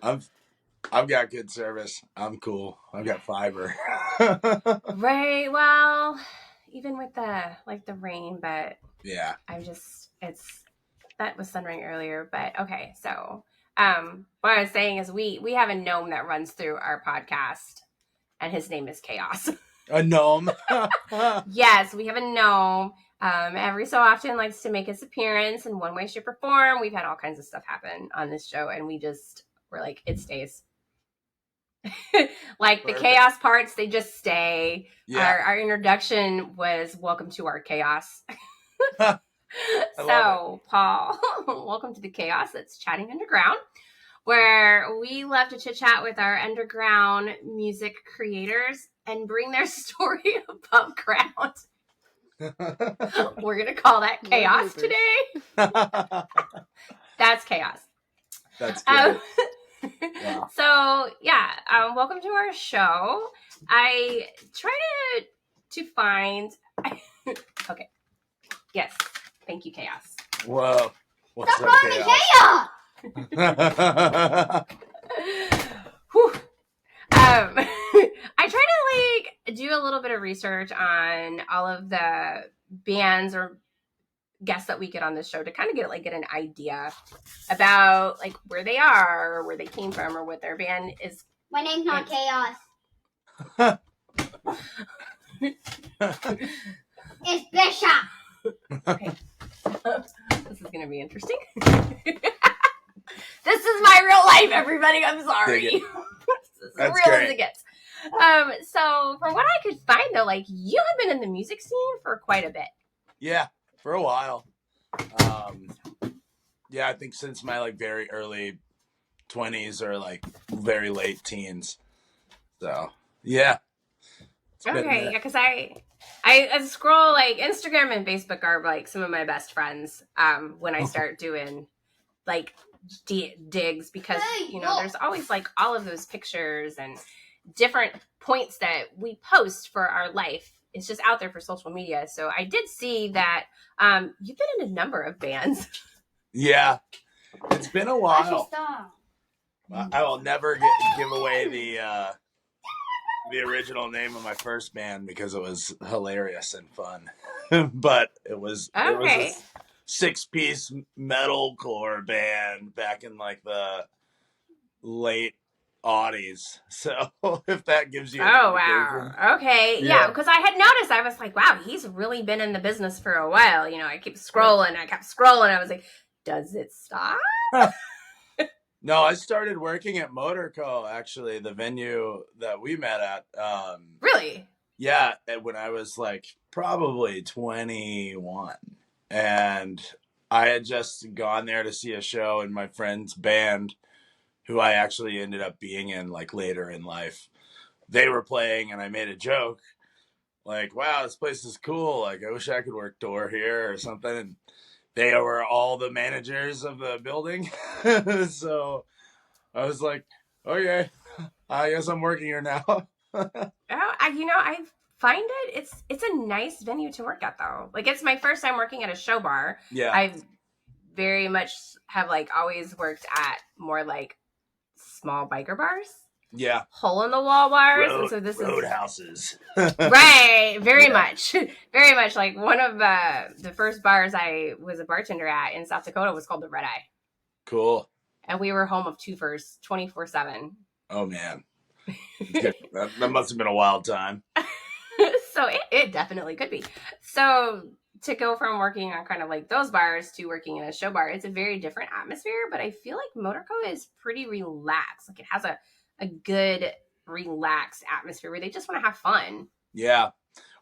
I've I've got good service. I'm cool. I've got fiber. Right. Well, even with the rain, but Yeah. I'm just it's that was thundering earlier, but okay. So, what I was saying is we have a gnome that runs through our podcast, and his name is Chaos. A gnome. Yes, we have a gnome. Every so often likes to make his appearance in one way, shape, or form. We've had all kinds of stuff happen on this show, and we're like, it stays. Like the Perfect. chaos parts, they just stay. Yeah. Our introduction was welcome to our chaos. love Paul, welcome to the chaos. That's Chatting Underground, where we love to chit chat with our underground music creators and bring their story above ground. We're gonna call that chaos today. That's chaos. That's great. Wow. So yeah, welcome to our show. I try to find. Okay. Yes. Thank you, chaos. Whoa. What's Stop up, calling chaos? Whew. I try to do a little bit of research on all of the bands or guests that we get on this show to kind of get an idea about like where they are or where they came from or what their band is. My name's not Chaos. It's Bishop. Okay. This is gonna be interesting. This is my real life, everybody. I'm sorry. This is That's real great. as it gets. So from what I could find though, like you have been in the music scene for quite a bit. Yeah, for a while. Yeah, I think since my like very early 20s or like very late teens. So yeah. Okay, yeah, because I scroll like Instagram and Facebook are like some of my best friends. When I start doing like digs because there's always like all of those pictures and different points that we post for our life. It's just out there for social media. So I did see that you've been in a number of bands. Yeah, it's been a while. Stop. I will never give away the original name of my first band because it was hilarious and fun. But it was a 6-piece metalcore band back in like the late '80s. So if that gives you an indication. Wow. Okay. Yeah, because I had noticed, I was like, wow, he's really been in the business for a while. I kept scrolling. I was like, does it stop? No, I started working at Motorco, actually, the venue that we met at. Really? Yeah, when I was like probably 21. And I had just gone there to see a show in my friend's band, who I actually ended up being in like later in life. They were playing and I made a joke like, wow, this place is cool. Like, I wish I could work door here or something. And they were all the managers of the building. So I was like, okay, I guess I'm working here now. I find it's a nice venue to work at though. Like it's my first time working at a show bar. Yeah. I very much have like always worked at more like small biker bars. Yeah. Hole in the wall bars. And so this roadhouses. Right. Very much. Very much. Like one of the first bars I was a bartender at in South Dakota was called the Red Eye. Cool. And we were home of twofers 24/7. Oh man. that must have been a wild time. So it definitely could be. So to go from working on kind of like those bars to working in a show bar, it's a very different atmosphere, but I feel like Motorco is pretty relaxed. Like it has a good relaxed atmosphere where they just want to have fun. Yeah.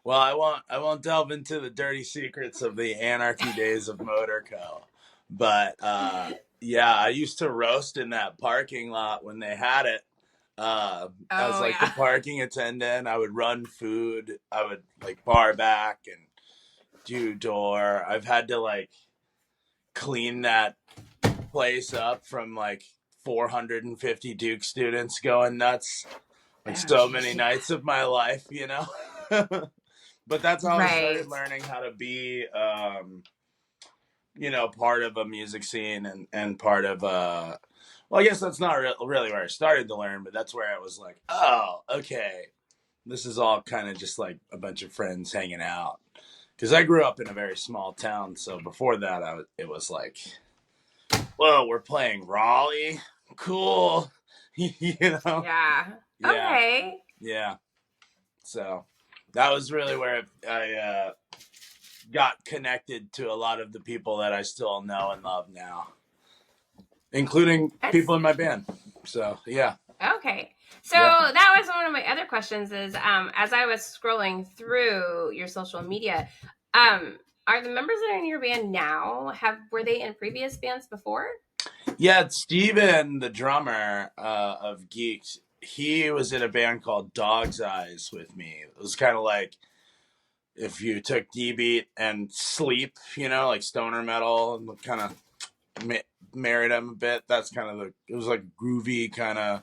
Well, I won't delve into the dirty secrets of the anarchy days of Motorco. But yeah, I used to roast in that parking lot when they had it. I was like the parking attendant. I would run food. I would like bar back and do door. I've had to like clean that place up from like 450 Duke students going nuts. Like so many nights of my life, But that's how I started learning how to be, part of a music scene and part of Well, I guess that's not really where I started to learn, but that's where it was like, oh, okay, this is all kind of just like a bunch of friends hanging out. Because I grew up in a very small town, so before that, it was like, whoa, we're playing Raleigh, cool, you know? Yeah. Yeah, Okay. yeah. So that was really where I got connected to a lot of the people that I still know and love now, including people in my band. So yeah. Okay. So Yeah. that was one of my other questions is as I was scrolling through your social media, are the members that are in your band now, were they in previous bands before? Yeah, Steven, the drummer of Geeked, he was in a band called Dog's Eyes with me. It was kind of like if you took D-Beat and Sleep, you know, like stoner metal, and kind of married them a bit. That's kind of it was like groovy kind of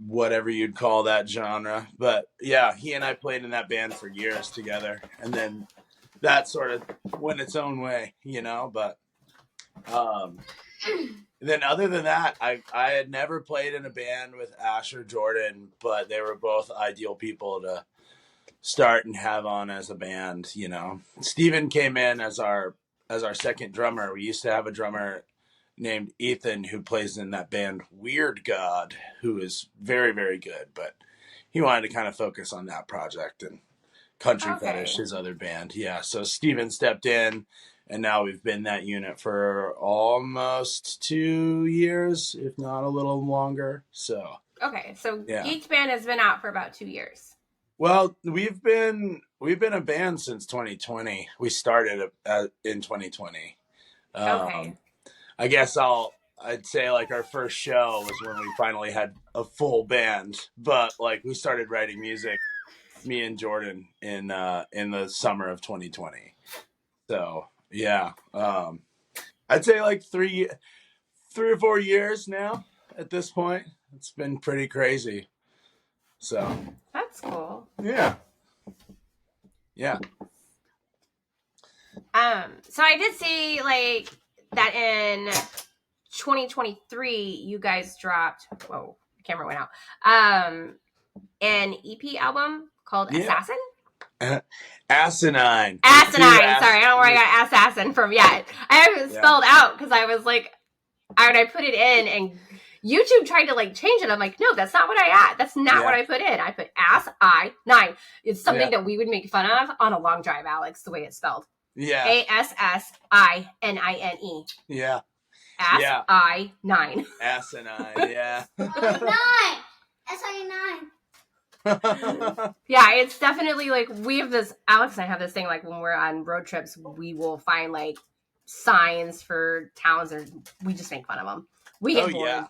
whatever you'd call that genre. But yeah, he and I played in that band for years together. And then that sort of went its own way, you know, but then other than that, I had never played in a band with Ash or Jordan, but they were both ideal people to start and have on as a band, you know. Steven came in as our second drummer. We used to have a drummer named Ethan who plays in that band Weird God, who is very, very good, but he wanted to kind of focus on that project and Country Fetish, his other band. Yeah, so Steven stepped in, and now we've been that unit for almost 2 years, if not a little longer. So okay, so yeah. each band has been out for about 2 years. Well, we've been a band since 2020. We started in 2020. Okay. I guess I'd say like our first show was when we finally had a full band, but like we started writing music, me and Jordan, in the summer of 2020. So yeah, I'd say like 3 or 4 years now at this point. It's been pretty crazy. So that's cool. Yeah. Yeah. So I did see like that in 2023 you guys dropped, whoa, the camera went out, an EP album called Assassin. Asinine. Sorry, I don't know where I got assassin from yet. I haven't spelled out because I was like, when I put it in and YouTube tried to like change it. I'm like, no, that's not what that's not what I put in. I put ass-I-9. It's something that we would make fun of on a long drive, Alex, the way it's spelled. Yeah. ASSININE. Yeah. Ass-I-9. Asinine, yeah. Nine. S-I-9. Yeah, it's definitely like we have this, Alex and I have this thing like when we're on road trips, we will find like signs for towns or we just make fun of them. We get bored. Yeah.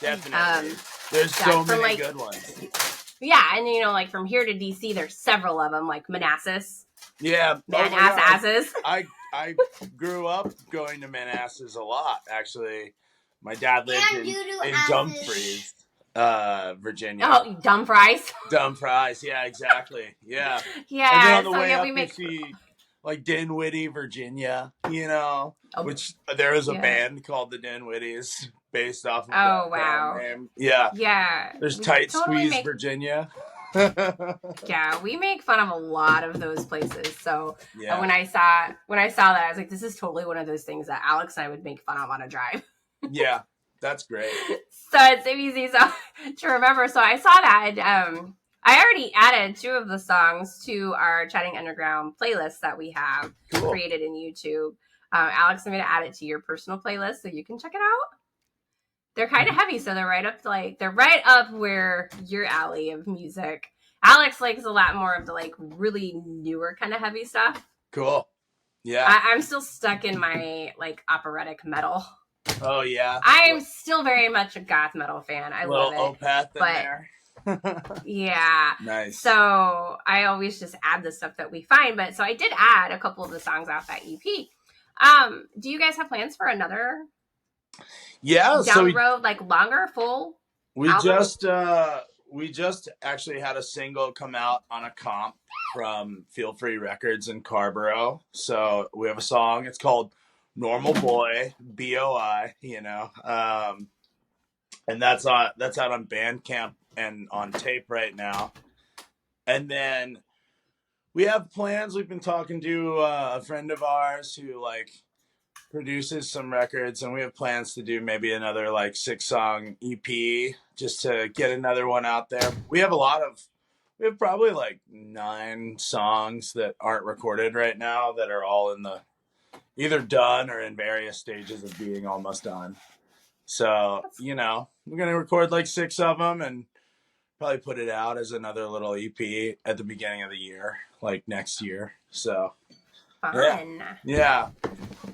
Definitely. There's so many like, good ones. Yeah, and you know, like from here to DC, there's several of them, like Manassas. Yeah. Manassas. I grew up going to Manassas a lot, actually. My dad lived in Dumfries, Virginia. Oh, Dumfries. Dumfries, yeah, exactly. Yeah. Yeah. And then on the way up, you see like Dinwiddie, Virginia, you know, which there is a band called the Dinwiddies based off of that name. Yeah. Yeah. There's Tight Squeeze, Virginia. Yeah, we make fun of a lot of those places. So when I saw that, I was like, this is totally one of those things that Alex and I would make fun of on a drive. Yeah, that's great. So it's easy to remember. So I saw that. I already added 2 of the songs to our Chatting Underground playlist that we have created in YouTube. Alex, I'm going to add it to your personal playlist so you can check it out. They're kind of heavy, so they're right up where your alley of music. Alex likes a lot more of the like really newer kind of heavy stuff. Cool. Yeah. I'm still stuck in my like operatic metal. Oh yeah. I'm still very much a goth metal fan. I love it. Opeth in there. Yeah. Nice. So I always just add the stuff that we find. But so I did add a couple of the songs off that EP. Do you guys have plans for another? Yeah. Down the road, like longer, full. We just actually had a single come out on a comp from Feel Free Records in Carborough. So we have a song. It's called Normal Boy, BOI, you know. and that's out on Bandcamp and on tape right now. And then we have plans. We've been talking to a friend of ours who like produces some records, and we have plans to do maybe another like 6-song EP just to get another one out there. We have probably like 9 songs that aren't recorded right now that are all in the either done or in various stages of being almost done. So, we're going to record like 6 of them and probably put it out as another little EP at the beginning of the year, like next year. So, Fun. Yeah.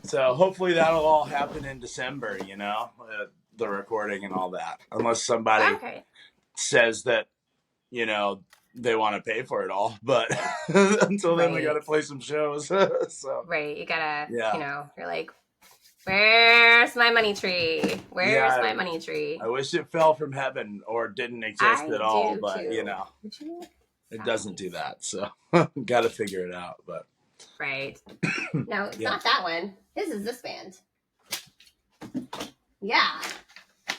So hopefully that'll all happen in December, the recording and all that. Unless somebody says that, they want to pay for it all. But until then, we got to play some shows. So right. You got to, you're like, where's my money tree? Where's my money tree? I wish it fell from heaven or didn't exist at all. But, it doesn't do that. So got to figure it out. But right. No, it's not that one. This is this band. Yeah.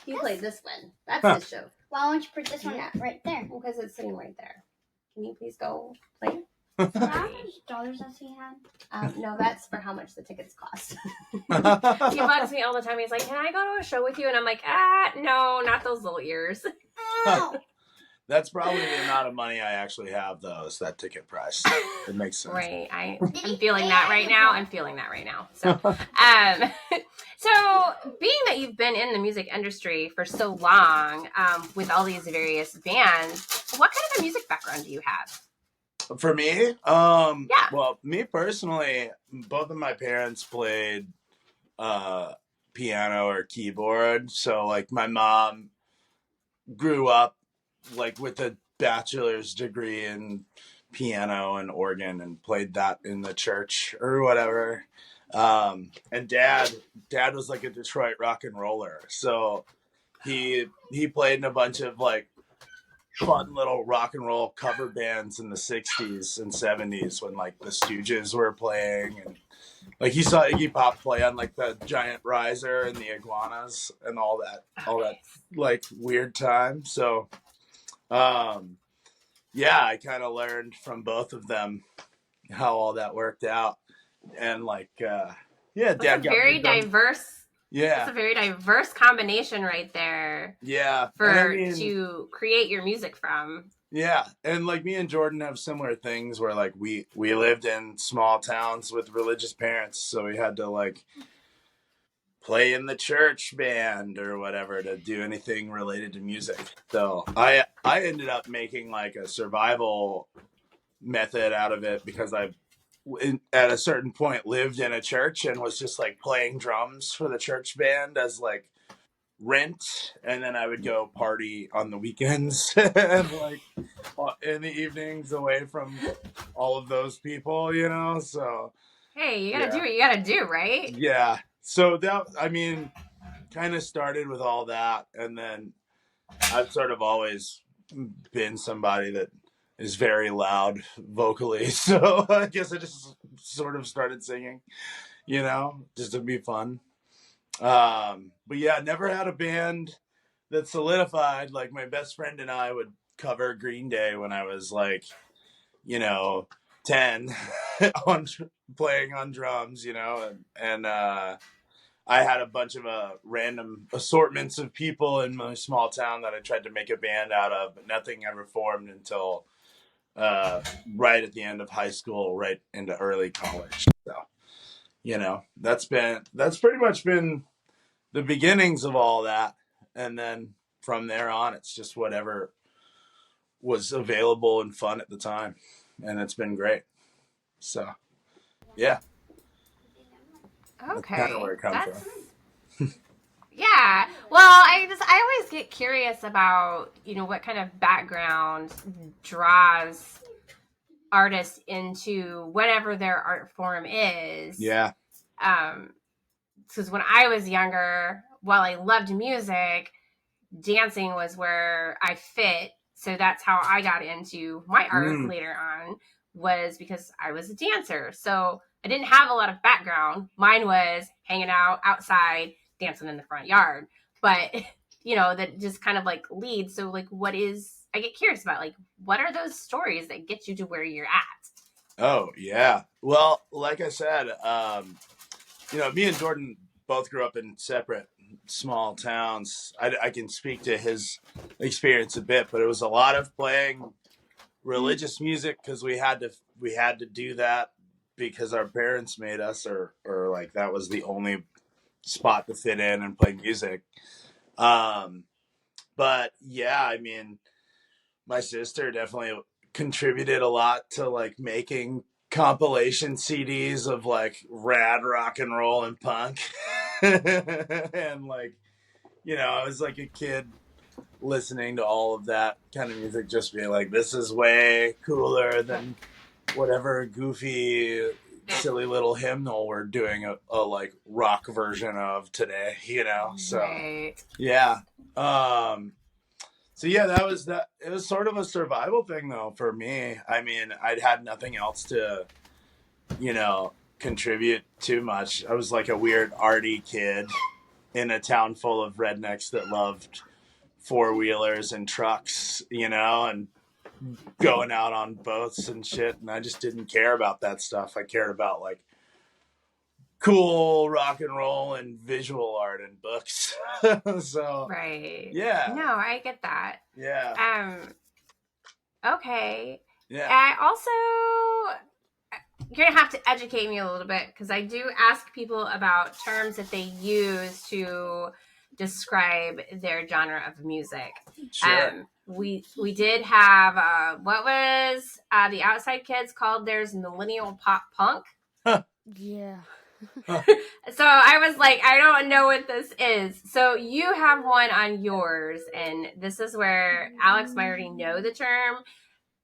He played this one. That's his show. Why don't you put this one right there? Because it's sitting right there. Can you please go play? How many dollars does he have? No, that's for how much the tickets cost. He bugs me all the time. He's like, can I go to a show with you? And I'm like, no, not those little ears. That's probably the amount of money I actually have, though, is that ticket price. It makes sense. Right. I'm feeling that right now. So, so being that you've been in the music industry for so long, with all these various bands, what kind of a music background do you have? For me? Well, me personally, both of my parents played piano or keyboard. So, like, my mom grew up like with a bachelor's degree in piano and organ and played that in the church or whatever. And dad was like a Detroit rock and roller. So he played in a bunch of like fun little rock and roll cover bands in the 60s and 70s when like the Stooges were playing, and like he saw Iggy Pop play on like the Giant Riser and the Iguanas and all that like weird time. So I kind of learned from both of them how all that worked out. And like, Dad got very diverse. Yeah. It's a very diverse combination right there. Yeah. To create your music from. Yeah. And like me and Jordan have similar things where like we lived in small towns with religious parents. So we had to like play in the church band or whatever to do anything related to music. So I ended up making like a survival method out of it because I at a certain point lived in a church and was just like playing drums for the church band as like rent, and then I would go party on the weekends and like in the evenings away from all of those people, so hey, you gotta do what you gotta do, right? Yeah. So that, kind of started with all that, and then I've sort of always been somebody that is very loud vocally, so I guess I just sort of started singing, just to be fun. But yeah, never had a band that solidified. Like my best friend and I would cover Green Day when I was like, 10 playing on drums, and I had a bunch of random assortments of people in my small town that I tried to make a band out of, but nothing ever formed until right at the end of high school, right into early college. So, that's pretty much been the beginnings of all that. And then from there on, it's just whatever was available and fun at the time. And it's been great. So, yeah. Okay. That's kind of where it comes from. Yeah. Well, I always get curious about, what kind of background draws artists into whatever their art form is. Yeah. Because when I was younger, while I loved music, dancing was where I fit. So that's how I got into my art later on, was because I was a dancer. So I didn't have a lot of background. Mine was hanging out outside, dancing in the front yard. But, that just kind of like leads. So like, I get curious about like, what are those stories that get you to where you're at? Oh yeah. Well, like I said, me and Jordan both grew up in separate small towns. I can speak to his experience a bit, but it was a lot of playing religious music because we had to do that because our parents made us, or like that was the only spot to fit in and play music. But yeah, I mean, my sister definitely contributed a lot to like making compilation CDs of like rad rock and roll and punk. And like, I was like a kid listening to all of that kind of music, just being like, this is way cooler than whatever goofy, silly little hymnal we're doing a like rock version of today, So, Right. yeah. So yeah, it was sort of a survival thing though for me. I mean, I'd had nothing else to, contribute too much. I was like a weird arty kid in a town full of rednecks that loved four-wheelers and trucks, and going out on boats and shit. And I just didn't care about that stuff. I cared about like cool rock and roll and visual art and books. So right. yeah. No, I get that. Yeah. Okay. Yeah. I also, you're gonna have to educate me a little bit because I do ask people about terms that they use to describe their genre of music. Sure. We did have what was the Outside Kids called theirs millennial pop punk. Yeah. So I was like, I don't know what this is. So you have one on yours, and this is where Alex might already know the term,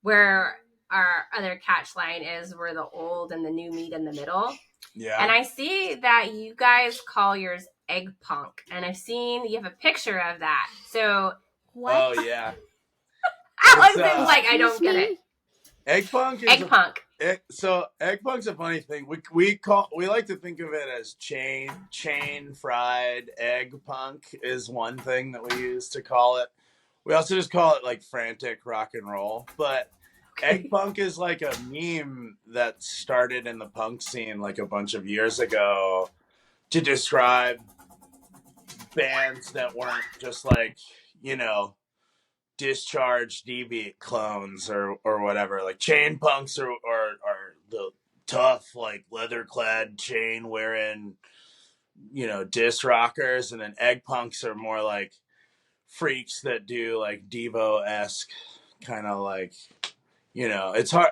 where our other catch line is we're the old and the new meet in the middle. Yeah. And I see that you guys call yours egg punk, and I've seen you have a picture of that. So what? Oh yeah. Alex is like, I don't get it. Egg punk is egg punk. So egg punk's a funny thing. We like to think of it as chain fried egg punk is one thing that we use to call it. We also just call it like frantic rock and roll. But egg punk is like a meme that started in the punk scene like a bunch of years ago to describe bands that weren't just like, discharged D-Beat clones or whatever. Like chain punks are the tough, like leather clad chain wearing, disc rockers, and then egg punks are more like freaks that do like Devo-esque kind of like, it's hard,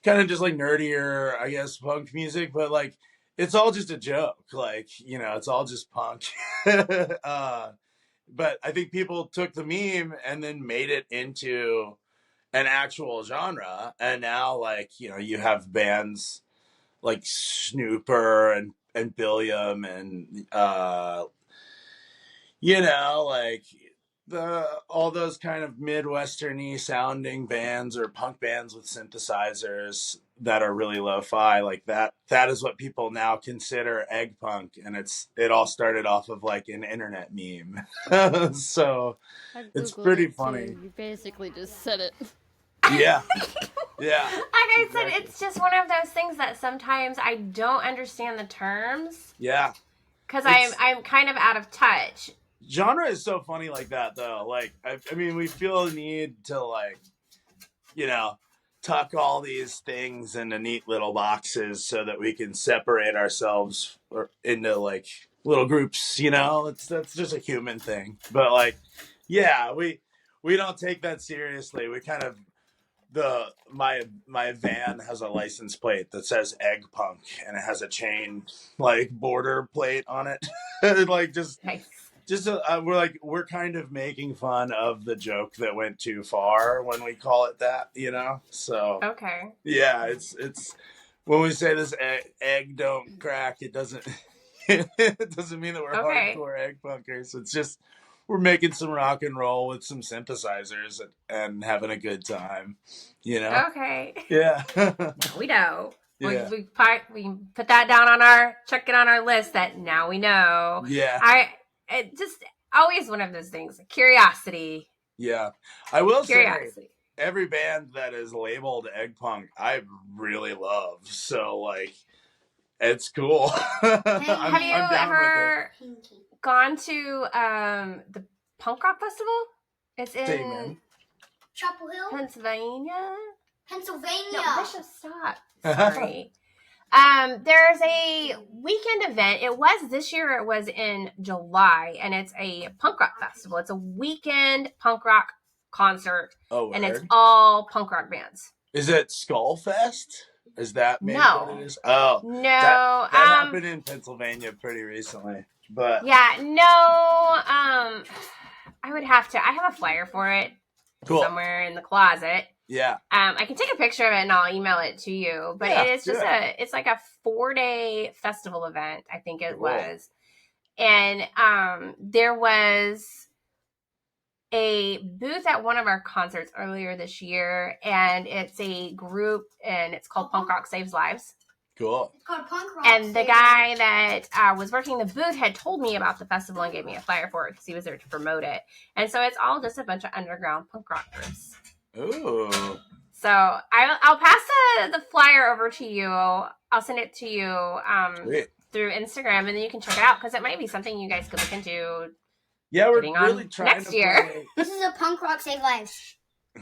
kind of just like nerdier, I guess, punk music, but like it's all just a joke. Like, it's all just punk. But I think people took the meme and then made it into an actual genre. And now, like, you have bands like Snooper and Billiam and, like all those kind of Midwestern-y sounding bands or punk bands with synthesizers that are really lo-fi, like that is what people now consider egg punk, and it all started off of like an internet meme. So it's pretty funny. You basically just said it. Yeah. Yeah. Like I said, it's just one of those things that sometimes I don't understand the terms. Yeah. Because I'm kind of out of touch. Genre is so funny like that, though. Like, I mean, we feel a need to, like, tuck all these things into neat little boxes so that we can separate ourselves into, like, little groups, that's just a human thing. But, like, yeah, we don't take that seriously. We kind of, my van has a license plate that says egg punk, and it has a chain, like, border plate on it. Like, just... Nice. We're kind of making fun of the joke that went too far when we call it that, So okay, yeah, it's when we say this egg don't crack, it doesn't mean that we're hardcore egg punkers. It's just we're making some rock and roll with some synthesizers and having a good time, Okay. Yeah. We know. Yeah. We put that down check it on our list that now we know. Yeah. always one of those things. Curiosity. Yeah. I will Curiosity. say, every band that is labeled egg punk, I really love. So, like, it's cool. Have you I'm down ever gone to the punk rock festival? It's in Statement. Chapel Hill, Pennsylvania. Pennsylvania. No, Bishop, stop. Sorry. There's a weekend event. It was this year. It was in July, and it's a punk rock festival. It's a weekend punk rock concert, and it's all punk rock bands. Is it Skullfest? Is that maybe No. what it is? Oh, No. that happened in Pennsylvania pretty recently. But yeah, no. I would have to. I have a flyer for it somewhere in the closet. Yeah. I can take a picture of it and I'll email it to you. But it's just it's like a 4-day festival event, I think it was. And there was a booth at one of our concerts earlier this year, and it's a group, and it's called Punk Rock Saves Lives. Cool. It's called Punk Rock. And the guy that was working the booth had told me about the festival and gave me a flyer for it because he was there to promote it. And so it's all just a bunch of underground punk rock groups. Ooh. So I'll pass the flyer over to you. I'll send it to you through Instagram, and then you can check it out because it might be something you guys could look into. Yeah, we're really trying next year. This is a Punk Rock Save Lives.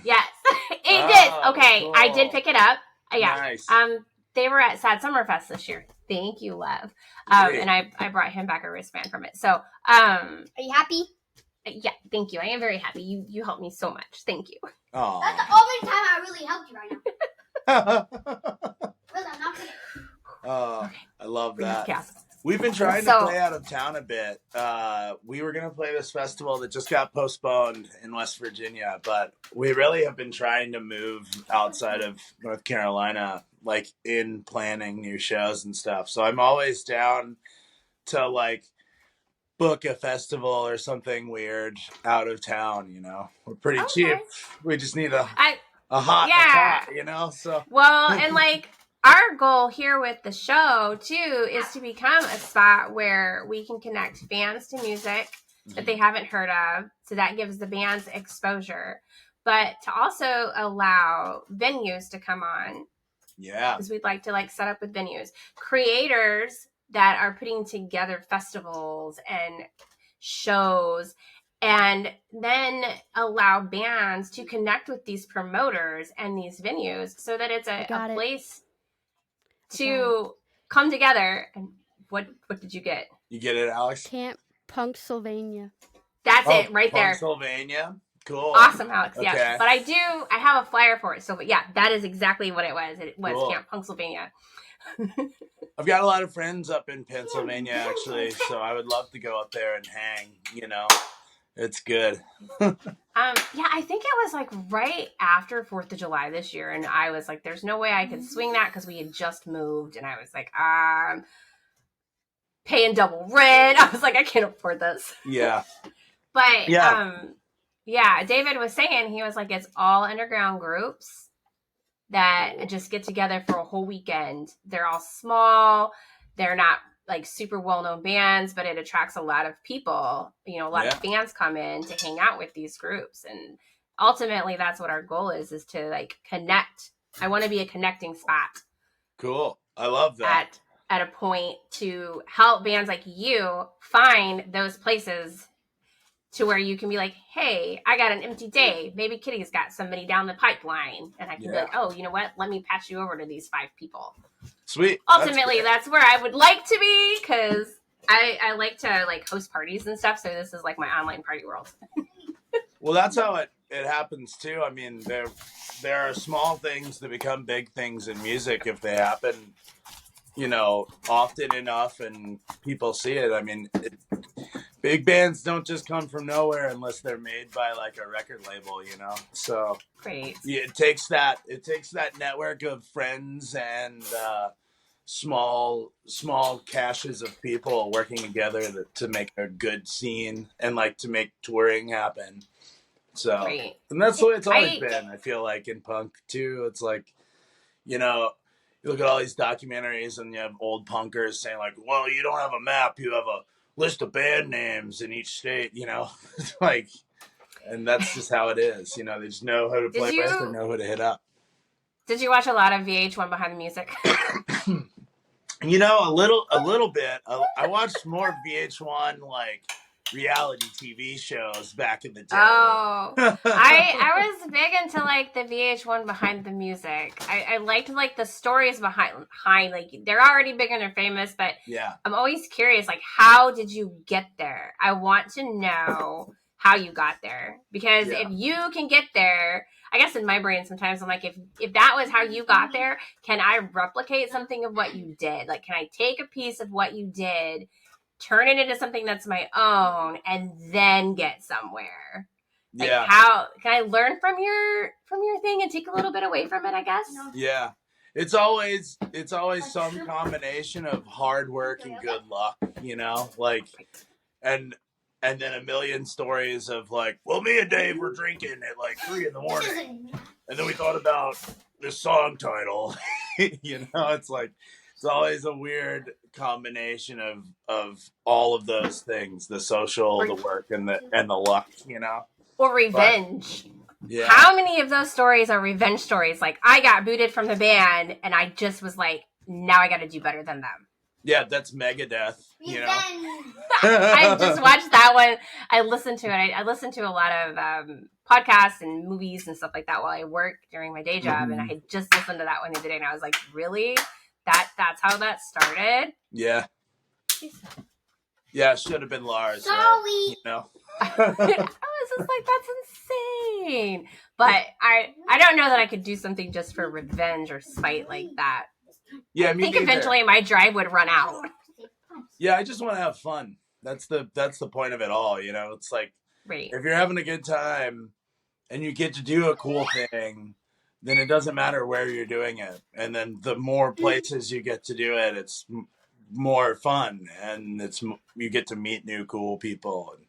Yes, it did. Okay, cool. I did pick it up. Yeah. Nice. They were at Sad Summerfest this year. Thank you, love. And I brought him back a wristband from it. So, are you happy? Yeah, thank you. I am very happy. You helped me so much. Thank you. Aww. That's the only time I really helped you right now. Really, I'm not kidding. I love that. Yeah. We've been trying to play out of town a bit. We were going to play this festival that just got postponed in West Virginia, but we really have been trying to move outside of North Carolina, like in planning new shows and stuff. So I'm always down to like book a festival or something weird out of town, you know. We're pretty cheap. We just need a hot, you know. So well, and like our goal here with the show too is to become a spot where we can connect fans to music that they haven't heard of, so that gives the bands exposure, but to also allow venues to come on. Yeah, because we'd like to like set up with venues, creators that are putting together festivals and shows, and then allow bands to connect with these promoters and these venues so that it's a place to come together. And what did you get? You get it, Alex? Camp Punksylvania. That's it right there. Pennsylvania. Cool. Awesome, Alex. Okay. Yeah. But I have a flyer for it. So, but yeah, that is exactly what it was. It was Camp Punksylvania. I've got a lot of friends up in Pennsylvania, actually, so I would love to go up there and hang, you know. It's good. Yeah, I think it was like right after 4th of July this year, and I was like, there's no way I could swing that because we had just moved, and I was like, paying double rent. I was like, I can't afford this. Yeah. But yeah, David was saying, he was like, it's all underground groups that just get together for a whole weekend. They're all small. They're not like super well-known bands, but it attracts a lot of people. You know, a lot of fans come in to hang out with these groups. And ultimately, that's what our goal is to like connect. I want to be a connecting spot. Cool. I love that. At a point to help bands like you find those places to where you can be like, hey, I got an empty day. Maybe Kitty's got somebody down the pipeline. And I can be like, oh, you know what? Let me pass you over to these 5 people. Sweet. Ultimately, that's where I would like to be, because I like to like host parties and stuff. So this is like my online party world. Well, that's how it happens too. I mean, there are small things that become big things in music if they happen, you know, often enough and people see it. I mean, big bands don't just come from nowhere unless they're made by like a record label, you know. So great. Yeah, it takes that network of friends and small caches of people working together to make a good scene and like to make touring happen. So great. And that's the way it's always been. I feel like in punk too, it's like, you know, you look at all these documentaries and you have old punkers saying like, well, you don't have a map, you have list of band names in each state, you know, like, and that's just how it is. You know, they just know who to play with or know who to hit up. Did you watch a lot of VH1 Behind the Music? You know, a little bit. I watched more VH1 like reality TV shows back in the day. Oh, I was big into like the VH1 Behind the Music. I liked like the stories behind like they're already big and they're famous, but yeah, I'm always curious like how did you get there? I want to know how you got there because if you can get there, I guess in my brain sometimes I'm like if that was how you got there, can I replicate something of what you did? Like can I take a piece of what you did, turn it into something that's my own, and then get somewhere? Like how can I learn from your thing and take a little bit away from it, I guess? Yeah. It's always some combination of hard work and good luck, you know? Like and then a million stories of like, well, me and Dave were drinking at like 3 a.m. and then we thought about this song title. You know, it's like it's always a weird combination of all of those things, the social, the work, and the luck, you know? Or revenge. But, yeah. How many of those stories are revenge stories? Like, I got booted from the band, and I just was like, now I got to do better than them. Yeah, that's Megadeth, you know? I just watched that one. I listened to it. I listened to a lot of podcasts and movies and stuff like that while I work during my day job, and I had just listened to that one the other day, and I was like, really? That's how that started? Yeah. Yeah, it should have been Lars. Sorry. Right? You know? I was just like, that's insane. But I don't know that I could do something just for revenge or spite like that. Yeah, I think eventually my drive would run out. Yeah, I just want to have fun. That's the point of it all, you know? It's like, if you're having a good time and you get to do a cool thing, then it doesn't matter where you're doing it. And then the more places you get to do it, it's more fun, and you get to meet new cool people. And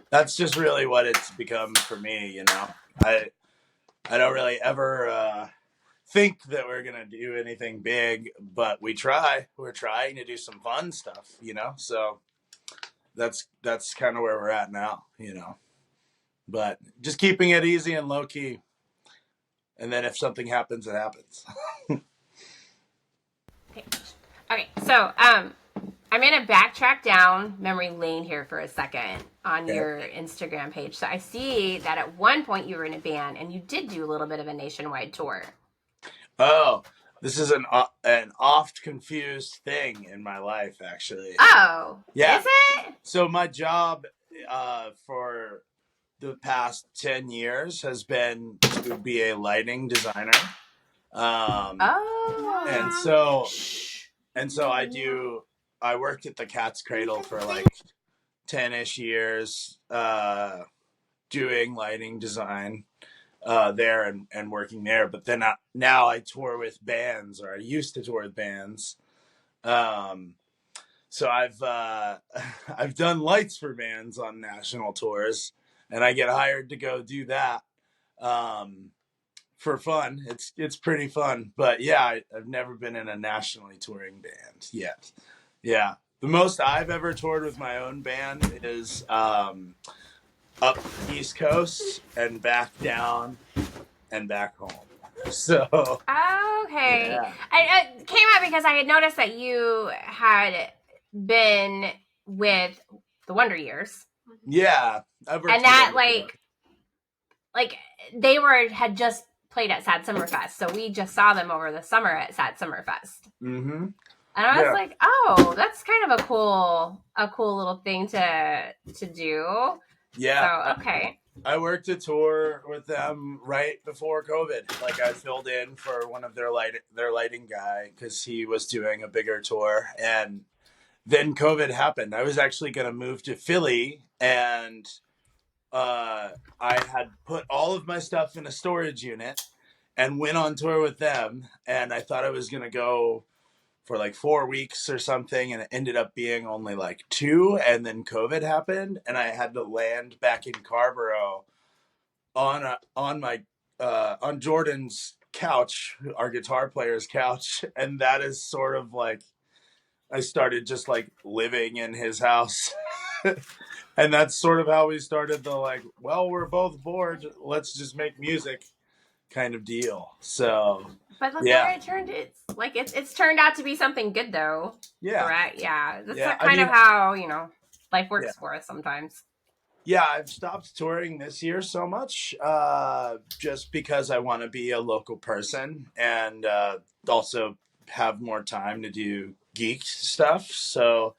that's just really what it's become for me, you know? I don't really ever think that we're gonna do anything big, but we're trying to do some fun stuff, you know? So that's kind of where we're at now, you know? But just keeping it easy and low key, and then if something happens, it happens. Okay, so I'm gonna backtrack down memory lane here for a second on your Instagram page. So I see that at one point you were in a band and you did do a little bit of a nationwide tour. Oh, this is an oft confused thing in my life, actually. Oh, yeah. Is it? So my job for the past 10 years has been to be a lighting designer. And so I worked at the Cat's Cradle for like 10-ish years, doing lighting design there and working there. But then now I tour with bands, or I used to tour with bands. So I've done lights for bands on national tours, and I get hired to go do that for fun. It's pretty fun. But yeah, I've never been in a nationally touring band yet. Yeah. The most I've ever toured with my own band is up East Coast and back down and back home. So okay. Yeah. I came up because I had noticed that you had been with the Wonder Years. Yeah. And that like they had just played at Sad Summerfest. So we just saw them over the summer at Sad Summerfest. Mm-hmm. And I was like, oh, that's kind of a cool little thing to do. Yeah. So, okay. I worked a tour with them right before COVID. Like I filled in for one of their lighting guy because he was doing a bigger tour, and then COVID happened. I was actually going to move to Philly, and I had put all of my stuff in a storage unit and went on tour with them. And I thought I was going to go for like 4 weeks or something, and it ended up being only like 2, and then COVID happened, and I had to land back in Carborough on Jordan's couch, our guitar player's couch, and that is sort of like I started just like living in his house. And that's sort of how we started the like, well, we're both bored, let's just make music kind of deal. So But look yeah. where it turned. It's turned out to be something good though. Yeah. Correct. Yeah. That's Yeah, kind of how, you know, life works for us sometimes. Yeah, I've stopped touring this year so much just because I want to be a local person and also have more time to do geek stuff. So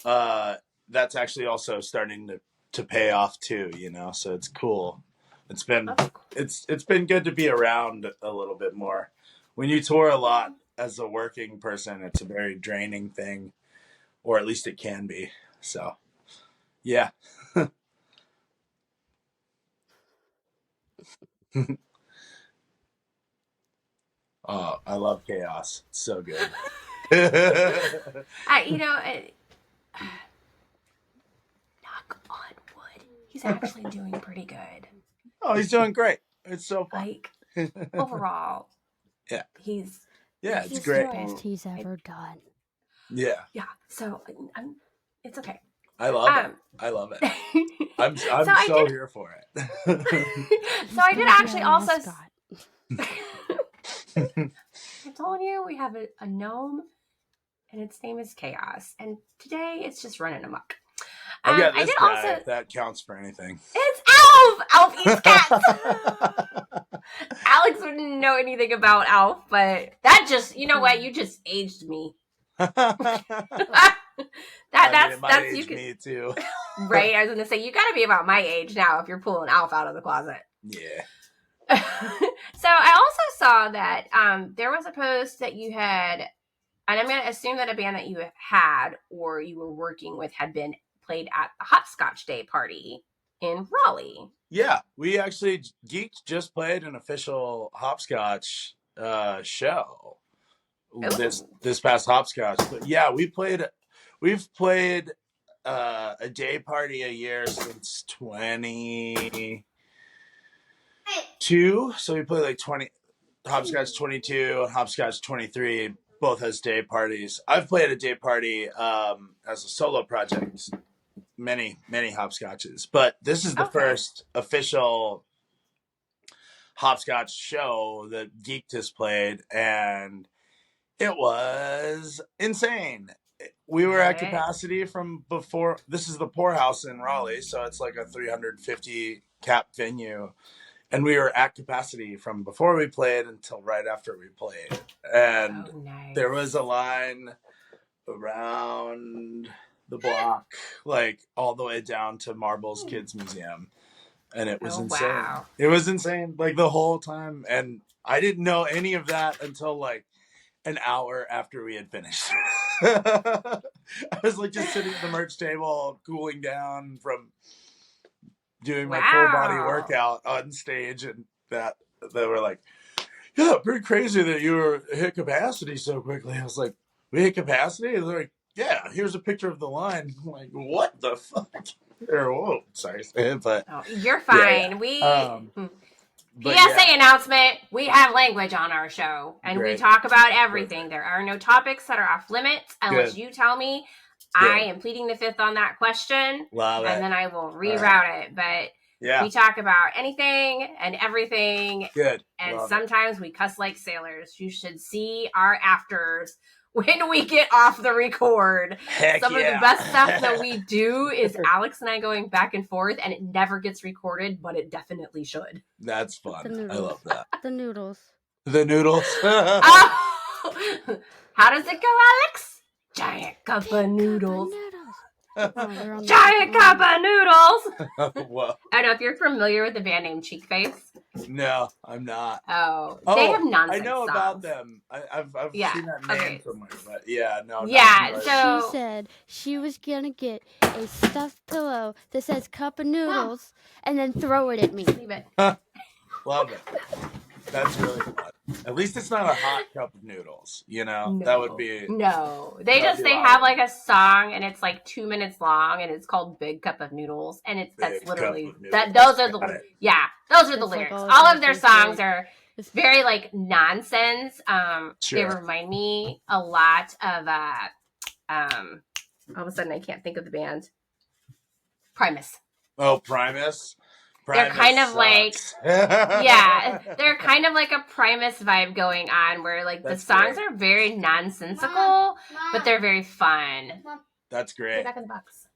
that's actually also starting to pay off too, you know. So it's cool. It's been it's been good to be around a little bit more. When you tour a lot as a working person, it's a very draining thing, or at least it can be. So yeah. Oh, I love chaos. It's so good. You know, knock on wood, he's actually doing pretty good. Oh, he's doing great. It's so fun. Like overall, yeah, he's it's great. The best he's ever done. Yeah. So it's okay. I love it. I love it. I'm so here for it. So I did actually also. I told you we have a gnome, and its name is Chaos, and today it's just running amok. I've got this I did guy, also. if that counts for anything. It's Alf. Alf eats cats. Alex wouldn't know anything about Alf, but that just, you know what? You just aged me. That's you can me too. Right? I was gonna say you got to be about my age now if you're pulling Alf out of the closet. Yeah. So I also saw that there was a post that you had, and I'm gonna assume that a band that you had or you were working with had been played at the Hopscotch Day party in Raleigh. Yeah, we actually Geeked just played an official Hopscotch show. This past Hopscotch. But yeah, we've played a day party a year since 22. So we played like 20 Hopscotch 22 and Hopscotch 23, both as day parties. I've played a day party as a solo project, many hopscotches, but this is the first official Hopscotch show that Geeked has played, and it was insane. We were at capacity from before. This is the Poorhouse in Raleigh, so it's like a 350 cap venue. And we were at capacity from before we played until right after we played. And there was a line around the block, like all the way down to Marble's Kids Museum. And it was insane. Wow. It was insane, like the whole time. And I didn't know any of that until like an hour after we had finished. I was like just sitting at the merch table, cooling down from doing my full body workout on stage, and that they were like, yeah, pretty crazy that you were hit capacity so quickly. I was like, we hit capacity? And they're like, yeah, here's a picture of the line. I'm like, what the fuck? Whoa, sorry, but you're fine. PSA announcement, we have language on our show, and we talk about everything. There are no topics that are off limits unless you tell me. I am pleading the fifth on that question, and then I will reroute it. But we talk about anything and everything. Good. And sometimes we cuss like sailors. You should see our afters when we get off the record. Some of the best stuff that we do is Alex and I going back and forth, and it never gets recorded, but it definitely should. That's fun. I love that. The noodles. The noodles. How does it go, Alex? Giant cup of noodles. Giant cup of noodles. Whoa. I don't know if you're familiar with the band named Cheek Face. No, I'm not. Oh, they have nonsense. I know songs. About them. I've seen that name somewhere, but no. Yeah, so she said she was gonna get a stuffed pillow that says "cup of noodles" and then throw it at me. Leave it. Love it. That's really fun. At least it's not a hot cup of noodles, you know? No. That would be... No. They have like a song, and it's like 2 minutes long, and it's called Big Cup of Noodles, and that's literally... Those are the lyrics. Like all of their songs are very like nonsense. They remind me a lot of All of a sudden, I can't think of the band. Primus. Oh, Primus. They're kind of sucks. they're kind of like a Primus vibe going on, where like That's the songs great. are very nonsensical, but they're very fun. That's Get great. back in the box.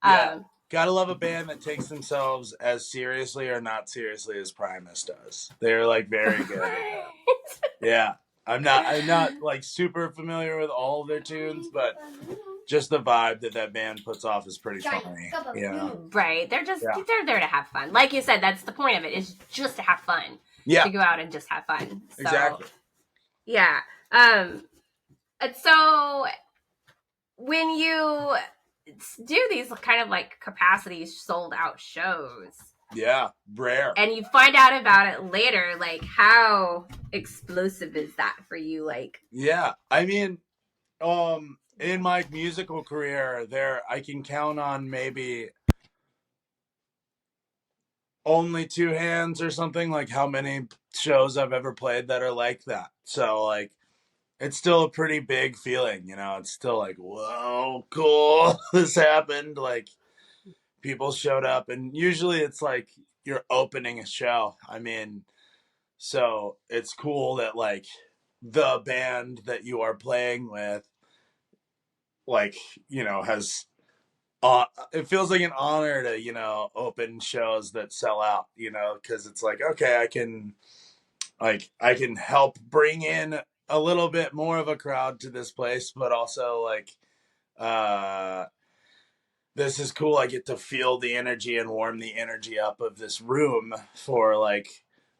Yeah. Gotta love a band that takes themselves as seriously or not seriously as Primus does. They're like very good at that. Yeah. I'm not like super familiar with all of their tunes, but just the vibe that band puts off is pretty funny. You know? Right. They're there to have fun. Like you said, that's the point of it, is just to have fun. Yeah. To go out and just have fun. So, exactly. Yeah. And so when you do these kind of like capacity sold out shows. Yeah, rare. And you find out about it later, like how explosive is that for you? Like, yeah, I mean, in my musical career, I can count on maybe only two hands or something, like how many shows I've ever played that are like that. So like, it's still a pretty big feeling, you know. It's still like, whoa, cool, this happened. Like, people showed up, and usually it's like you're opening a show. I mean, so it's cool that like the band that you are playing with, like, you know, has it feels like an honor to, you know, open shows that sell out, you know, because it's like, okay, I can help bring in a little bit more of a crowd to this place, but also like this is cool. I get to feel the energy and warm the energy up of this room for like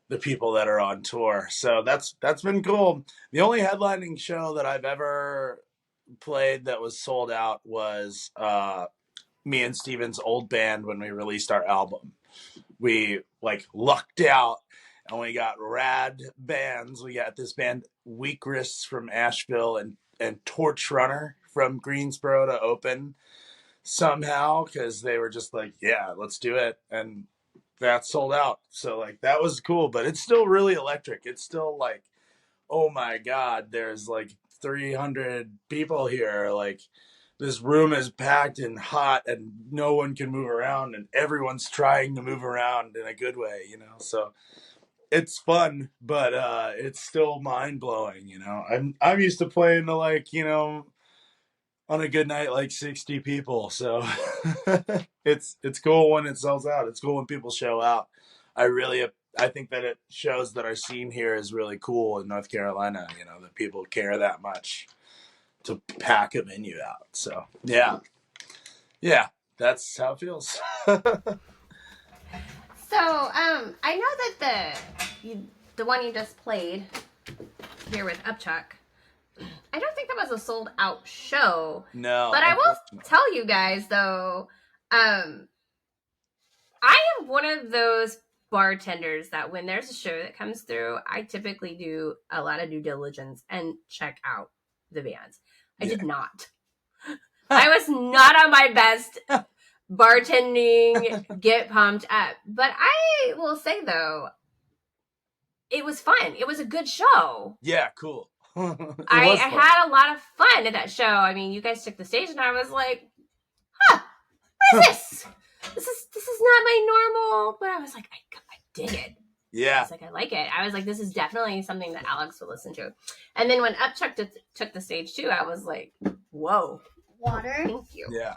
the people that are on tour. So that's been cool. The only headlining show that I've ever played that was sold out was me and Steven's old band when we released our album. We like lucked out and we got rad bands. We got this band Weakress from Asheville and Torch Runner from Greensboro to open somehow, because they were just like, yeah, let's do it, and that sold out. So like that was cool, but it's still really electric. It's still like, oh my god, there's like 300 people here, like this room is packed and hot and no one can move around, and everyone's trying to move around in a good way, you know. So it's fun, but it's still mind-blowing, you know. I'm used to playing to like, you know, on a good night like 60 people. So it's cool when it sells out. It's cool when people show out. I think that it shows that our scene here is really cool in North Carolina, you know, that people care that much to pack a venue out. So yeah, that's how it feels. so I know that the one you just played here with Upchuck, I don't think that was a sold out show. No. But I will tell you guys though, I am one of those bartenders that when there's a show that comes through, I typically do a lot of due diligence and check out the bands. I did not. I was not on my best bartending, get pumped up. But I will say though, it was fun. It was a good show. Yeah, cool. I had a lot of fun at that show. I mean, you guys took the stage and I was like, huh, what is this? This is not my normal, but I was like, I dig it. Yeah. I was like, I like it. I was like, this is definitely something that Alex will listen to. And then when Upchuck took the stage too, I was like, whoa. Water. Thank you. Yeah.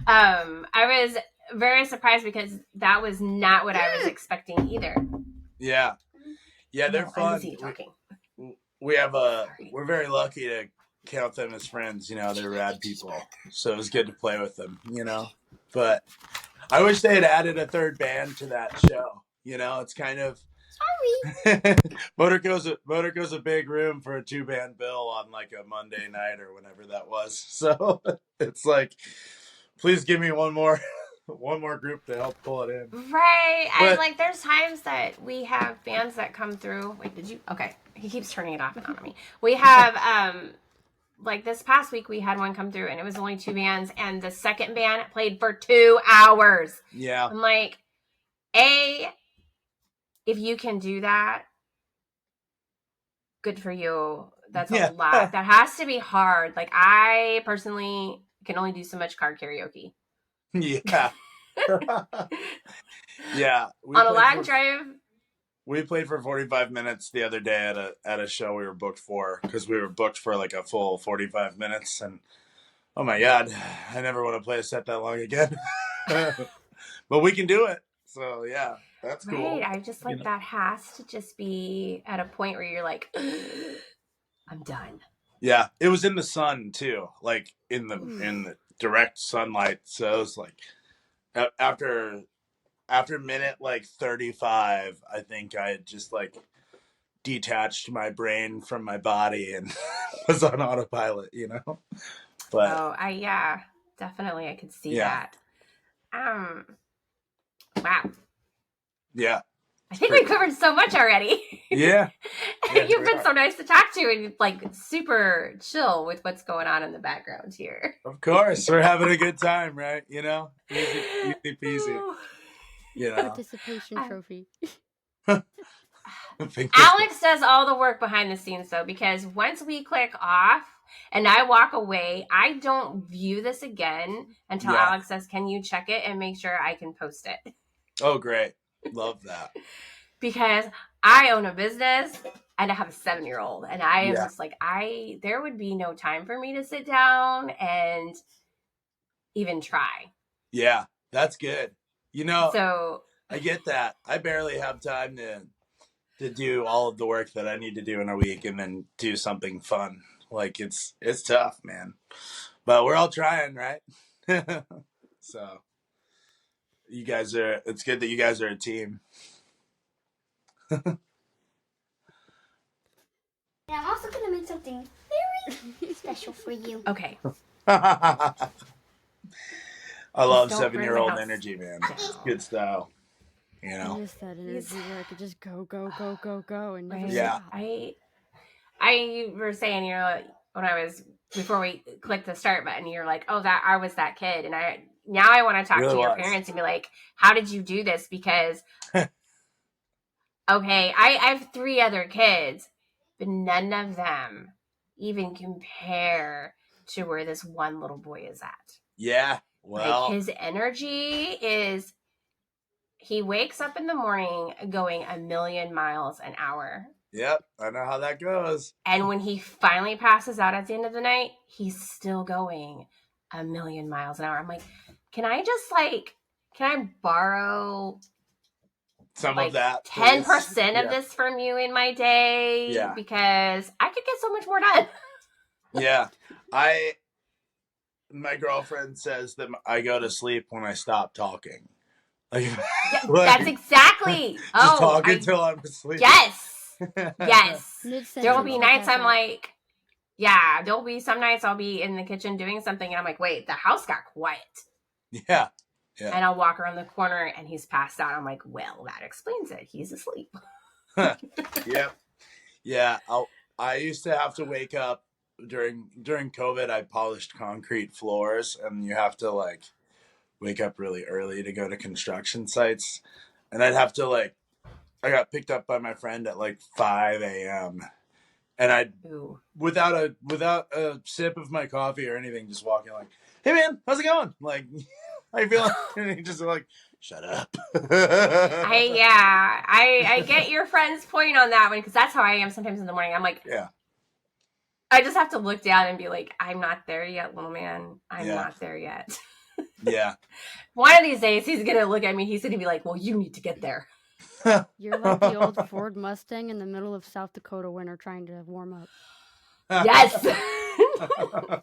I was very surprised because that was not what I was expecting either. Yeah. Yeah, they're fun. We're very lucky to count them as friends, you know. They're rad people. So it was good to play with them, you know. But I wish they had added a third band to that show. You know, it's kind of Motorco's a big room for a 2-band bill on like a Monday night or whenever that was. So it's like, please give me one more group to help pull it in. Right. And like there's times that we have bands that come through. Wait, did you? Okay. He keeps turning it off and on on me. We have like this past week we had one come through and it was only 2 bands and the second band played for 2 hours. Yeah. I'm like, if you can do that, good for you. That's Yeah. a lot. That has to be hard. Like, I personally can only do so much car karaoke. Yeah. Yeah. On a long drive. We played for 45 minutes the other day at a show we were booked for, because we were booked for like a full 45 minutes, and oh my God, I never want to play a set that long again. But we can do it. So yeah, that's cool. Right. I just like that has to just be at a point where you're like, I'm done. Yeah, it was in the sun too, like in the direct sunlight. So it was like after minute like 35, I think I had just like detached my brain from my body and was on autopilot, you know. But yeah, definitely I could see that. Wow. Yeah. I think we covered so much already. Yeah. You've been so nice to talk to, and like super chill with what's going on in the background here. Of course, we're having a good time, right? You know, easy peasy. You know, participation trophy. Alex does all the work behind the scenes, though, because once we click off and I walk away, I don't view this again until Alex says, "Can you check it and make sure I can post it?" Oh, great. Love that. Because I own a business and I have a 7-year-old, and I am just like, there would be no time for me to sit down and even try. Yeah, that's good. You know, so I get that. I barely have time to do all of the work that I need to do in a week and then do something fun. Like it's tough, man. But we're all trying, right? So it's good that you guys are a team. And I'm also going to make something very special for you. Okay. I love 7-year-old energy, man. It's good style. You know? I miss that energy where I could just go, and never stop. stop. I were saying, you know, before we clicked the start button, you're like, oh, that I was that kid. And now I want to talk to your parents and be like, how did you do this? Because, okay, I have 3 other kids, but none of them even compare to where this one little boy is at. Yeah. Well, like his energy is, he wakes up in the morning going 1,000,000 miles an hour. Yep, I know how that goes. And when he finally passes out at the end of the night, he's still going 1,000,000 miles an hour. I'm like, can I borrow some of that 10% of this from you in my day? Yeah. Because I could get so much more done. Yeah. My girlfriend says that I go to sleep when I stop talking. Like, that's exactly. Just talk until I'm asleep. Yes. Yes. There will be nights I'm like, there'll be some nights I'll be in the kitchen doing something and I'm like, wait, the house got quiet. Yeah. And I'll walk around the corner and he's passed out. I'm like, well, that explains it. He's asleep. Yep. Yeah. I used to have to wake up during COVID. I polished concrete floors, and you have to like wake up really early to go to construction sites. And I'd have to I got picked up by my friend at like 5 a.m. and I'd without a sip of my coffee or anything, just walking like, hey man, how's it going? Like, how you feeling? And he just like, shut up. I get your friend's point on that one, because that's how I am sometimes in the morning. I'm like, I just have to look down and be like, I'm not there yet, little man. I'm not there yet. Yeah. One of these days he's gonna look at me, he's gonna be like, well, you need to get there. You're like the old Ford Mustang in the middle of South Dakota winter trying to warm up. Yes.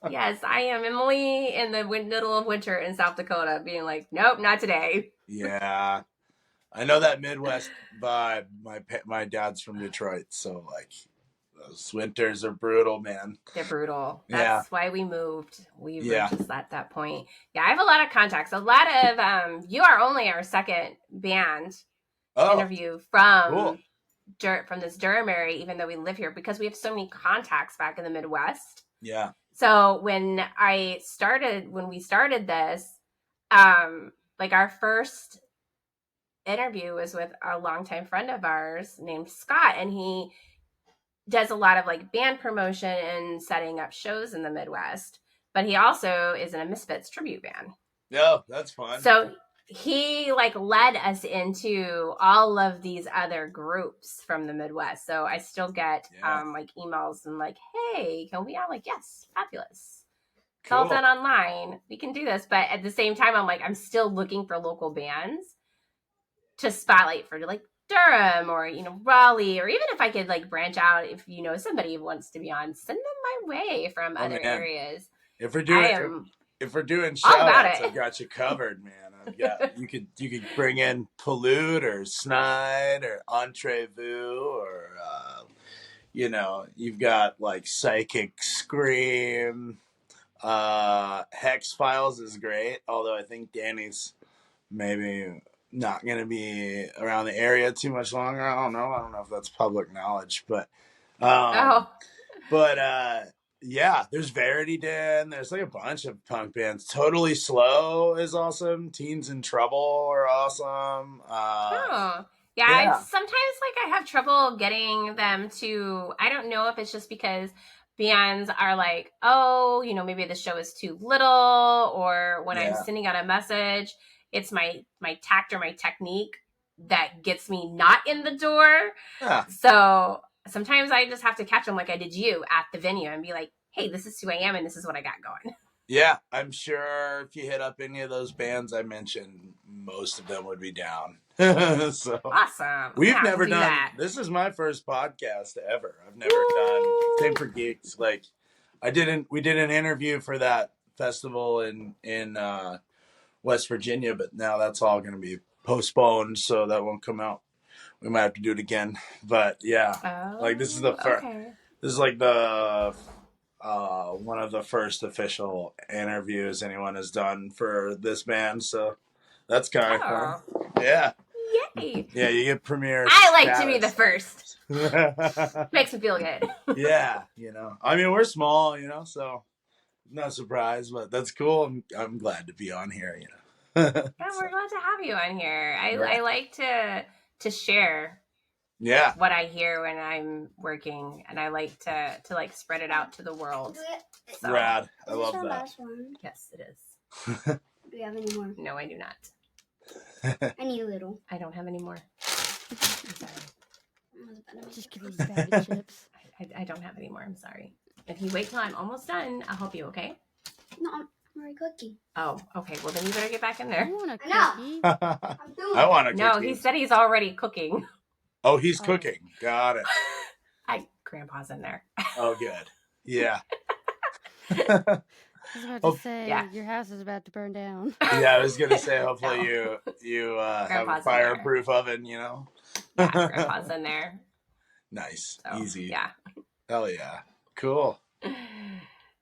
Yes, I am Emily in the middle of winter in South Dakota being like, nope, not today. Yeah. I know that Midwest vibe. My dad's from Detroit, so like those winters are brutal, man. They're brutal. That's why we moved. We were just at that point. Yeah, I have a lot of contacts. A lot of you are only our second band interview from this Durham area, even though we live here, because we have so many contacts back in the Midwest. Yeah. So when we started this, like our first interview was with a longtime friend of ours named Scott, and does a lot of like band promotion and setting up shows in the Midwest, but he also is in a Misfits tribute band. Yeah, that's fun. So he like led us into all of these other groups from the Midwest. So I still get like emails and like, hey, can we? I'm like, yes, fabulous. It's all done online. We can do this. But at the same time, I'm like, I'm still looking for local bands to spotlight for like Durham or, you know, Raleigh, or even if I could like branch out, if you know somebody who wants to be on, send them my way from other areas. If we're doing shout outs, I've got you covered, man. You could bring in Pollute or Snide or Entrevue or you know, you've got like Psychic Scream. Hex Files is great, although I think Danny's maybe not going to be around the area too much longer. I don't know if that's public knowledge, but yeah, there's Verity Den. There's like a bunch of punk bands. Totally Slow is awesome. Teens in Trouble are awesome. Yeah. Sometimes like I have trouble getting them to, I don't know if it's just because bands are like, oh, you know, maybe the show is too little, or when I'm sending out a message, it's my tact or my technique that gets me not in the door. So sometimes I just have to catch them like I did you at the venue and be like, hey, this is who I am and this is what I got going. Yeah, I'm sure if you hit up any of those bands I mentioned, most of them would be down. So awesome. We've never done that. This is my first podcast ever. I've never done. Same for Geeks. Like we did an interview for that festival in West Virginia, but now that's all going to be postponed, so that won't come out. We might have to do it again. But yeah, like this is the first. Okay. This is like the one of the first official interviews anyone has done for this band, so that's kind of fun. Yeah. Yay. Yeah, you get premiere. I like to be the first. Makes me feel good. Yeah, you know. I mean, we're small, you know, so no surprise, but that's cool. I'm glad to be on here, you know. Yeah, we're glad to have you on here. I like to share what I hear when I'm working, and I like to like spread it out to the world. So. Rad. I love that. Last one? Yes, it is. Do you have any more? No, I do not. I need a little. I don't have any more. I'm sorry. Just give me a bag of chips. I don't have any more. I'm sorry. If you wait till I'm almost done, I'll help you, okay? No, I'm already cooking. Oh, okay. Well, then you better get back in there. I want a cookie. I'm doing I want a cookie. No, he said he's already cooking. Oh, he's cooking. Got it. Grandpa's in there. Oh, good. Yeah. I was about to say, your house is about to burn down. Yeah, I was going to say, hopefully you have a fireproof oven, you know? Yeah, Grandpa's in there. Nice. So, easy. Yeah. Hell yeah. Cool.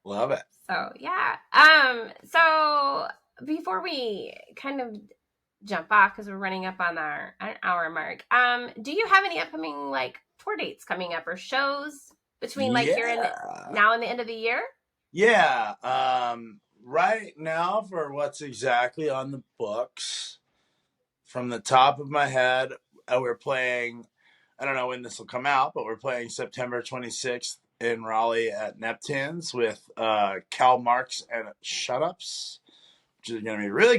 Love it. So, yeah. So, before we kind of jump off, because we're running up on our hour mark, do you have any upcoming, like, tour dates coming up or shows between, like, here and now and the end of the year? Yeah, right now for what's exactly on the books, from the top of my head, we're playing, I don't know when this will come out, but we're playing September 26th in Raleigh at Neptune's with Cal Marks and Shut Ups, which is going to be really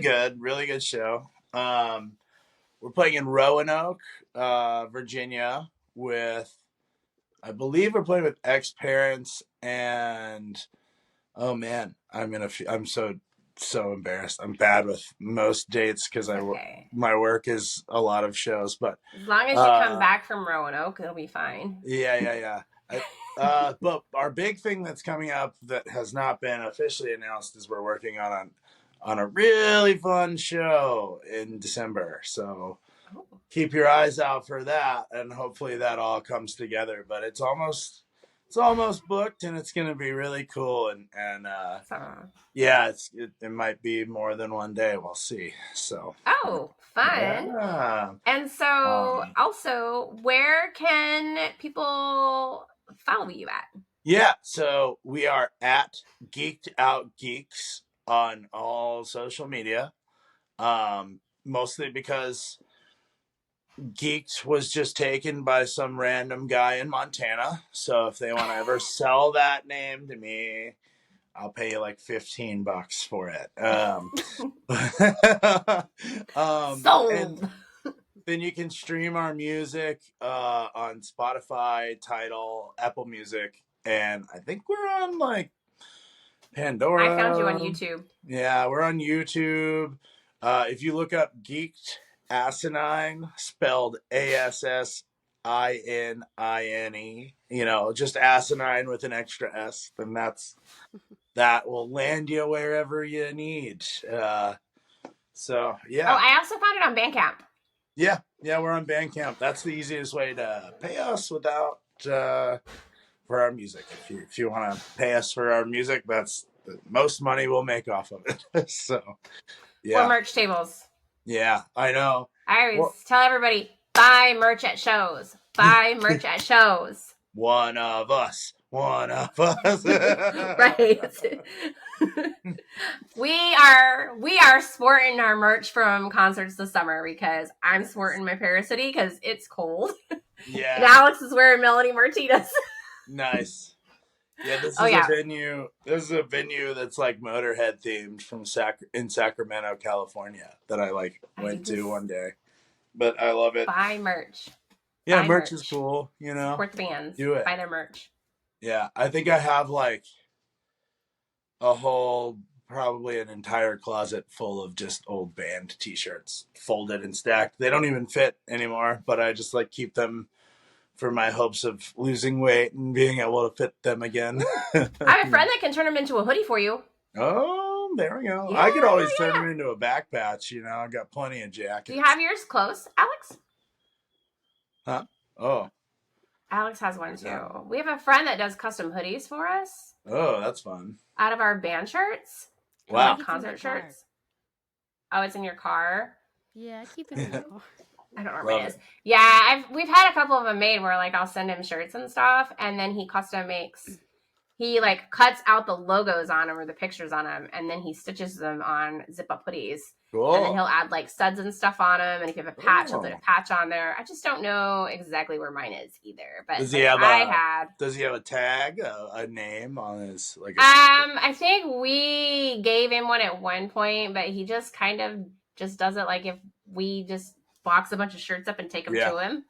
good show. We're playing in Roanoke, Virginia with, I believe we're playing with Ex-Parents and... Oh man, I'm so embarrassed. I'm bad with most dates because my work is a lot of shows. But as long as you come back from Roanoke, it'll be fine. Yeah. But our big thing that's coming up that has not been officially announced is we're working on a really fun show in December. So keep your eyes out for that, and hopefully that all comes together. But it's almost booked, and it's going to be really cool. And yeah, it might be more than one day. We'll see. So. Oh, fun. Yeah. And so also, where can people follow you at? Yeah. So we are at Geeked Out Geeks on all social media. Mostly because Geeked was just taken by some random guy in Montana. So if they want to ever sell that name to me, I'll pay you like $15 for it. And Sold. then you can stream our music on Spotify, Tidal, Apple Music, and I think we're on like Pandora. I found you on YouTube. Yeah, we're on YouTube. If you look up Geeked Asinine, spelled ASSININE, just asinine with an extra S, then that will land you wherever you need. So yeah. Oh, I also found it on Bandcamp. Yeah, we're on Bandcamp. That's the easiest way to pay us without for our music. If you want to pay us for our music, that's the most money we'll make off of it. So, yeah. Or merch tables. Yeah, I know. I always tell everybody, buy merch at shows. Buy merch at shows. One of us. Right. We are sporting our merch from concerts this summer because I'm sporting my Paracity because it's cold. Yeah. And Alex is wearing Melanie Martinez. Nice. Yeah, this is a venue. This is a venue that's like Motorhead themed from in Sacramento, California, that I went to one day. But I love it. Buy merch. Yeah, merch is cool. Support the bands. Do it. Buy their merch. Yeah, I think I have probably an entire closet full of just old band T-shirts, folded and stacked. They don't even fit anymore, but I just keep them for my hopes of losing weight and being able to fit them again. I have a friend that can turn them into a hoodie for you. Oh, there we go. Yeah, I could always turn them into a back patch. I got plenty of jackets. Do you have yours close, Alex? Huh? Oh. Alex has one too. We have a friend that does custom hoodies for us. Oh, that's fun. Out of our band shirts. Wow. Concert shirts. Oh, it's in your car? Yeah, I keep it in the car. I don't remember what it is. Yeah, we've had a couple of them made where I'll send him shirts and stuff, and then he custom makes. He cuts out the logos on them or the pictures on them, and then he stitches them on zip up hoodies. Cool. And then he'll add studs and stuff on them, and if you have a patch, he'll put a patch on there. I just don't know exactly where mine is either. But does he have a tag, a name on his I think we gave him one at one point, but he just kind of just does it if we just box a bunch of shirts up and take them to him.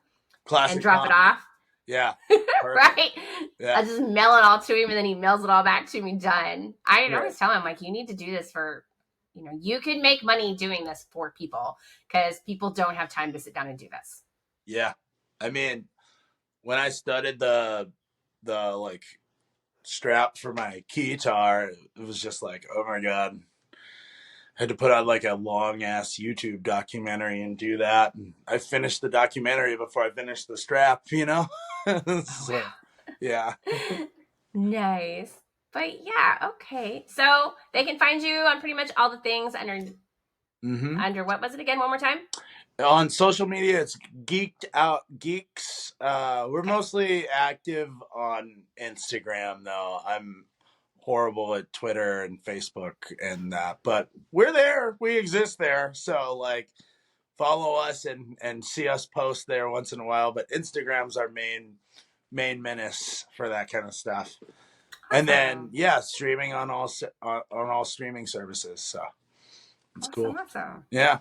Classic and drop it off. Yeah. Right? Yeah. I just mail it all to him, and then he mails it all back to me done. I always tell him, you need to do this for, you can make money doing this for people because people don't have time to sit down and do this. Yeah. I mean, when I studied the strap for my guitar, it was just oh my God. I had to put out a long ass YouTube documentary and do that. And I finished the documentary before I finished the strap, So, yeah. Nice. But yeah, okay. So they can find you on pretty much all the things under what was it again? One more time? On social media, it's Geeked Out Geeks. We're mostly active on Instagram, though. I'm horrible at Twitter and Facebook and that, but we're there. We exist there. So follow us and see us post there once in a while. But Instagram's our main menace for that kind of stuff. And then streaming on all streaming services. So it's cool. Awesome. Yeah.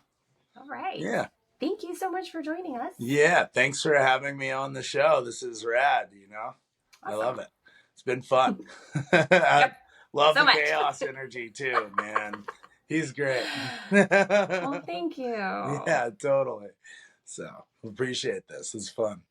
All right. Yeah. Thank you so much for joining us. Yeah. Thanks for having me on the show. This is rad. Awesome. I love it. It's been fun. I love the chaos energy too, man. He's great. Well, thank you. Yeah, totally. So appreciate this. It's fun.